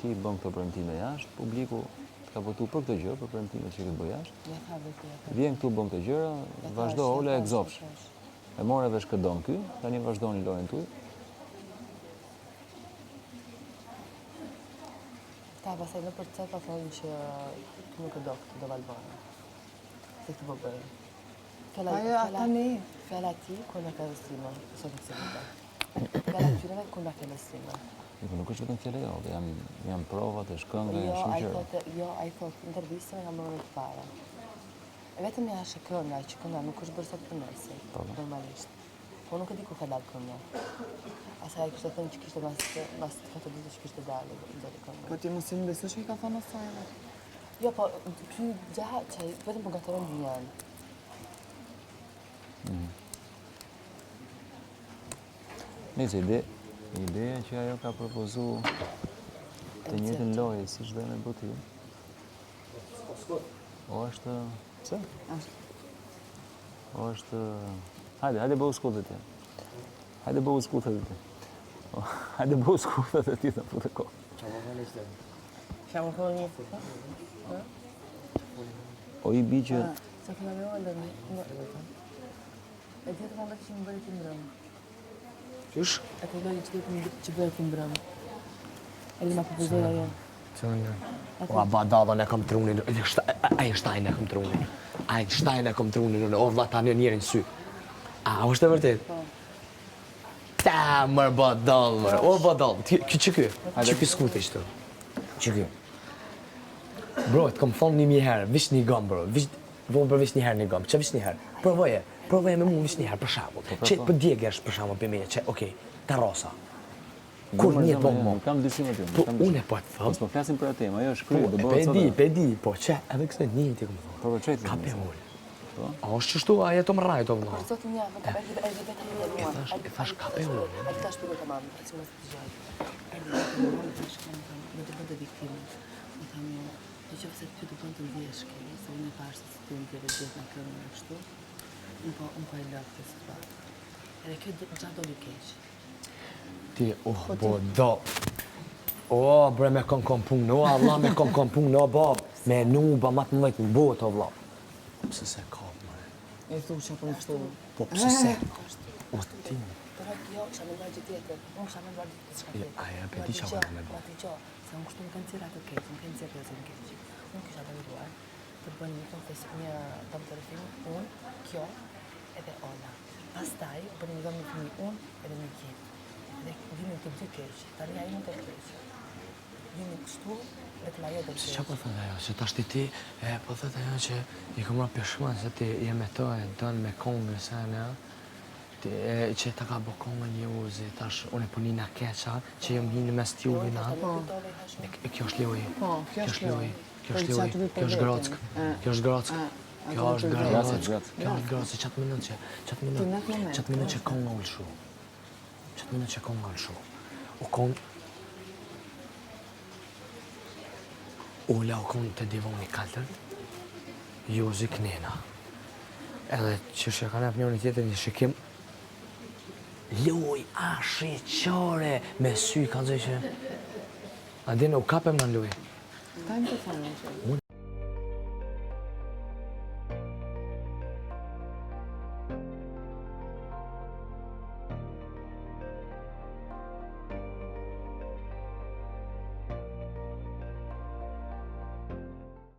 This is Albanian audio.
ti bën këto premtime jashtë, publiku ka votu për këtë gjë, për premtimet që ke bërë jashtë. Vjen këtu bën këto gjëra, vazhdo Ola e gëzofsh. E more vesh këdon ky, tani vazhdoni lojën tuaj. Ta pasaj në përcet pa thonë që tu nuk e do këtë do Valbona. Se këtë po bëjë. Fjalla ti, kur në ka vësime, sot në cilita. Fjalla tyreve, kur në ka vësime. Nuk është vetëm fjalla jo, jam provat, e shkënga, janë shumë gjëra. Jo, a i thot, intervjistën e nga mërë të para. E vetëm ja shë kënga, që kënga nuk është bërë sot për nërsi, normalisht. Po nuk e di ku ka dalë kënga. Asaj kështë të thënë që kështë mas të këtë ditë që kështë të dalë kënga. Po ti mos i besosh që i ka thonë asaj? Jo, po, ty gjaha që vetëm po gatëron dhënjan. Nëse ideja që ajo ka propozu të njëjtën lojë si çdo në botë. O është... Pse? O është... Hajde bëu skullët e ti. Hajde bëu skullët e ti. Hajde bëu skullët e ti të putë kohë. Qa më thonë një të O i bi që... Sa këna me ollë, e tjetë më që më bërë të mbrëmë. Qysh? E të dojë që bërë të mbrëmë. E li ma përpëzoj ajo. O, a ba dadon e kom trunin, Einstein e kom trunin. Einstein e kom trunin, o vla ta një njerën sy. A, është e vërtet? Ta, mërë ba dal, mërë. O, ba dal, që ky? Që ky skute ishte? Që ky? Bro, të kom thonë 1000 herë, vish një gam, bro. Vëmë për vish një herë një gam. Që vish një herë? Provoje me mu vish një herë, për shambull. Që për djegë është për shambull për me, që, okej, karrosa. Kur një të më. Kam dyshime ty. Po, unë e po të thëmë. Po flasim për atë temë, ajo është krye, do bëhet sot. Pe di, po që edhe kësë një ti këmë thonë. Po çet. Ka pe ullë. A është qështu, a jetë më rajtë o vëllohë. Për zotin ja, më ka bërë e vetë një mua. E thash ka pe ullë. A këta shpiko të mamë, e që më së të gjallë. Më të bëndë viktimit. Më thamë, do që fëse ty të bëndë të ndjeshke, se unë e pashtë se ty në tjeve gjithë në kërën në kështu, unë po e lëfë të së fatë. Edhe kjo gjatë do një keqë. Ti, bo, do. O, bre, me kon punë, o, Allah me kon punë, o, bab. Me nuba matë mëjtë në botë, o, vla. Pse se ka, mëre. E thu që po në kështu. Po, pse se? O, ti. Të rajtë jo, kësha me ndërgjë tjetër, unë kësha me ndërgjë të shka tjetër. Aja, pe di qa vërë me bo. Ati qo, se unë kështu më kanë cira të keqë, më kanë cira të keqë. Unë kisha të viduar, të bënë një dëmë të rëfim, unë, kjo, edhe Ola. Pastaj, bënë një dëmë të fëmi, unë, edhe një kjetë. Dhe vini të dy keqë, tani ajo në të keqë. Vini kështu, dhe të lajo dhe keqë. Qa po thënë ajo? Se ta shti ti, po thëtë ajo që i këmra pëshman, se ti je me to e dënë me kongë, se në, që ta ka bo kongën një uzi, tash, unë e punina keqa, që jam hinë mes t'juve na. Kjo është lojë, kjo është lojë, kjo është lojë, kjo është grockë, kjo është grockë. Kjo është grockë, qatë minut që kongë ullë shu. Qatë minut që kongë ullë shu. O kongë... Ola o kongë të divoni kaltër, Jozi knena. Edhe që shë ka nef njërë një tjetër një shikim, loj, ashe, qare, me sy, ka zë që... A dine, u kapem në loj. Ka në të thonë që?